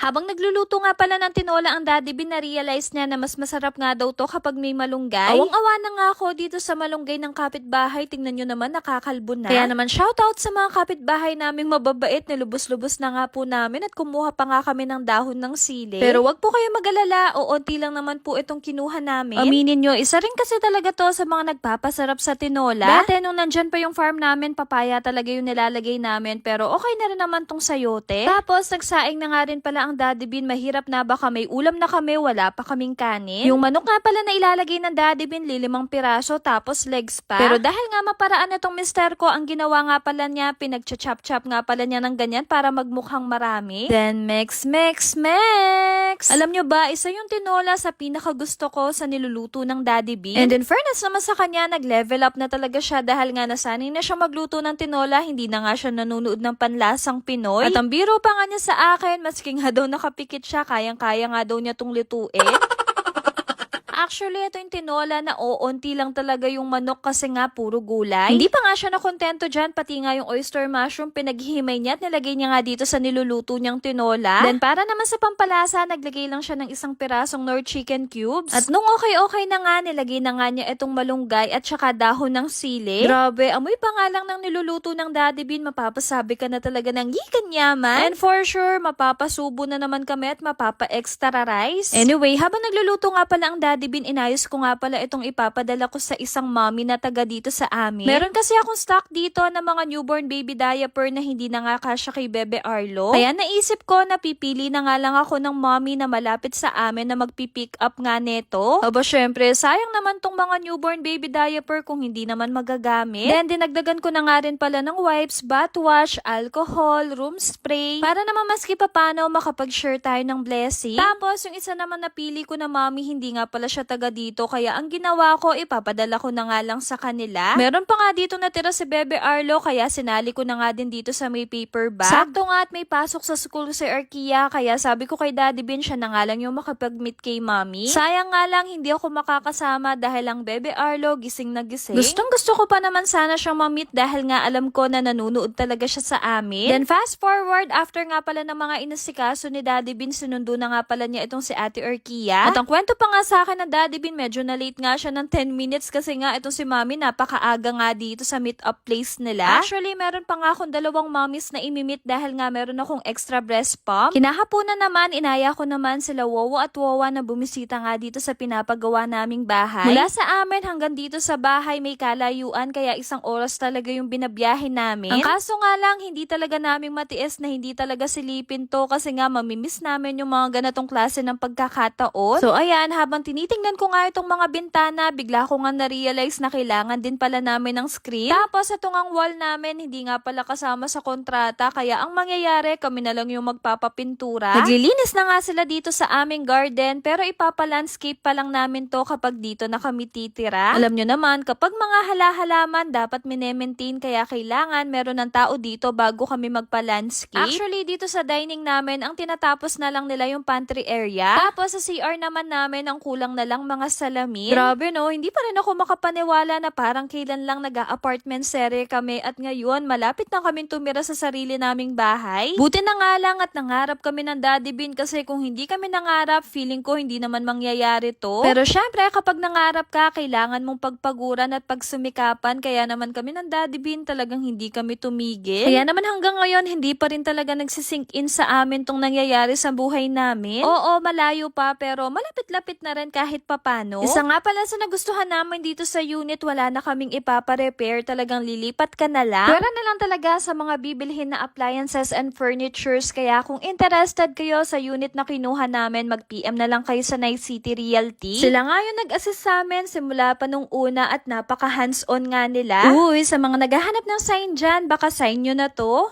Habang nagluluto nga pala ng tinola ang Daddy Bin, na-realize niya na mas masarap nga daw to kapag may malunggay. Awang-awa na nga ako dito sa malunggay ng kapitbahay. Tingnan nyo naman, nakakalbo na. Kaya naman shoutout sa mga kapitbahay naming mababait, nilubos-lubos na nga po namin at kumuha pa nga kami ng dahon ng sili. Pero wag po kayo mag-alala, o onti lang naman po itong kinuha namin. Aminin nyo, isa rin kasi talaga to sa mga nagpapasarap sa tinola. Dati nung nandyan pa yung farm namin, papaya talaga yung nilalagay namin, pero okay na rin naman tong sayote. Tapos nagsaing na nga rin pala ang Daddy Bin, mahirap na baka may ulam na kami, wala pa kaming kanin. Yung manok nga pala na ilalagay ng Daddy Bin, 5 piraso, tapos legs pa. Pero dahil nga maparaan na tong mister ko, ang ginawa nga pala niya, pinagcha-chop-chop nga pala niya ng ganyan para magmukhang marami. Then mix. Alam nyo ba, isa yung tinola sa pinakagusto ko sa niluluto ng Daddy Bin. And in fairness naman sa kanya, nag-level up na talaga siya dahil nga nasanay na siya magluto ng tinola, hindi na nga siya nanonood ng panlasang Pinoy. At ang biro pa nga niya sa akin, masking daw nakapikit siya, kayang-kaya nga daw niya tong lutuin. Actually, ito yung tinola na onti lang talaga yung manok kasi nga puro gulay. Hindi pa nga siya nakontento dyan, pati nga yung oyster mushroom, pinaghihimay niya at nilagay niya nga dito sa niluluto niyang tinola. Then para naman sa pampalasa, naglagay lang siya ng 1 pirasong Knorr chicken cubes. At nung okay na nga, nilagay na nga niya itong malunggay at saka dahon ng sili. Grabe, amoy pa nga lang ng niluluto ng Daddy Bin, mapapasabi ka na talaga ng gikan yaman. And for sure, mapapasubo na naman kami at mapapa-extra rice. Anyway, habang nagluluto nga pala ang Daddy Bin, inayos ko nga pala itong ipapadala ko sa isang mommy na taga dito sa amin. Meron kasi akong stock dito ng mga newborn baby diaper na hindi na nga kasya kay Bebe Arlo. Kaya naisip ko na pipili na nga lang ako ng mommy na malapit sa amin na magpipick up nga neto. Aba syempre, sayang naman tong mga newborn baby diaper kung hindi naman magagamit. Then dinagdagan ko na nga rin pala ng wipes, bath wash, alcohol, room spray, para naman maski papano makapag-share tayo ng blessing. Tapos yung isa naman napili ko na mommy, hindi nga pala siya taga dito, kaya ang ginawa ko, ipapadala ko na nga lang sa kanila. Meron pa nga dito natira si Bebe Arlo, kaya sinali ko na nga din dito sa may paper bag. Sakto nga at may pasok sa school si Arkia, kaya sabi ko kay Daddy Bin, siya na nga lang yung makapag-meet kay Mommy. Sayang nga lang, hindi ako makakasama dahil ang Bebe Arlo gising na gising. Gustong gusto ko pa naman sana siyang ma-meet dahil nga alam ko na nanonood talaga siya sa amin. Then fast forward, after nga pala ng mga inasikaso ni Daddy Bin, sinundo na nga pala niya itong si Ate Arkia. At ang kwento pa nga sa akin ng Daddy Bin, medyo na late nga siya ng 10 minutes kasi nga itong si Mommy napakaaga nga dito sa meet-up place nila. Actually, meron pa nga akong 2 mommies na imimit dahil nga meron akong extra breast pump. Kinahaponan naman, inaya ko naman sila Wowo at Wowa na bumisita nga dito sa pinapagawa naming bahay. Mula sa amin hanggang dito sa bahay may kalayuan, kaya 1 oras talaga yung binabiyahe namin. Ang kaso nga lang, hindi talaga namin matiis na hindi talaga silipin to kasi nga mamimiss namin yung mga ganatong klase ng pagkakataon. So ayan, habang tinitingnan ko nga itong mga bintana, bigla ko nga na-realize na kailangan din pala namin ng screen. Tapos itong ang wall namin, hindi nga pala kasama sa kontrata, kaya ang mangyayari, kami na lang yung magpapapintura. Naglilinis na nga sila dito sa aming garden, pero ipapa-landscape pa lang namin to kapag dito na kami titira. Alam nyo naman, kapag mga hala-halaman, dapat mine-maintain, kaya kailangan meron ng tao dito bago kami magpa-landscape. Actually, dito sa dining namin, ang tinatapos na lang nila yung pantry area. Tapos sa CR naman namin, ang kulang na lang mga salamin. Grabe no, hindi pa rin ako makapaniwala na parang kailan lang nag-apartment serye kami at ngayon malapit na kami tumira sa sarili naming bahay. Buti na nga lang at nangarap kami ng Daddy Bin kasi kung hindi kami nangarap, feeling ko hindi naman mangyayari to. Pero syempre kapag nangarap ka, kailangan mong pagpaguran at pagsumikapan, kaya naman kami ng Daddy Bin talagang hindi kami tumigil. Kaya naman hanggang ngayon hindi pa rin talaga nagsisink in sa amin tong nangyayari sa buhay namin. Oo, malayo pa pero malapit-lapit na rin kahit papano. Isa nga pala sa nagustuhan namin dito sa unit, wala na kaming ipapa-repair, talagang lilipat ka na lang. Pwera na lang talaga sa mga bibilhin na appliances and furnitures, kaya kung interested kayo sa unit na kinuha namin, mag-PM na lang kayo sa Night City Realty. Sila nga yung nag-assist sa amin simula pa nung una at napaka hands-on nga nila. Uy, sa mga naghahanap ng sign dyan, baka sign nyo na to.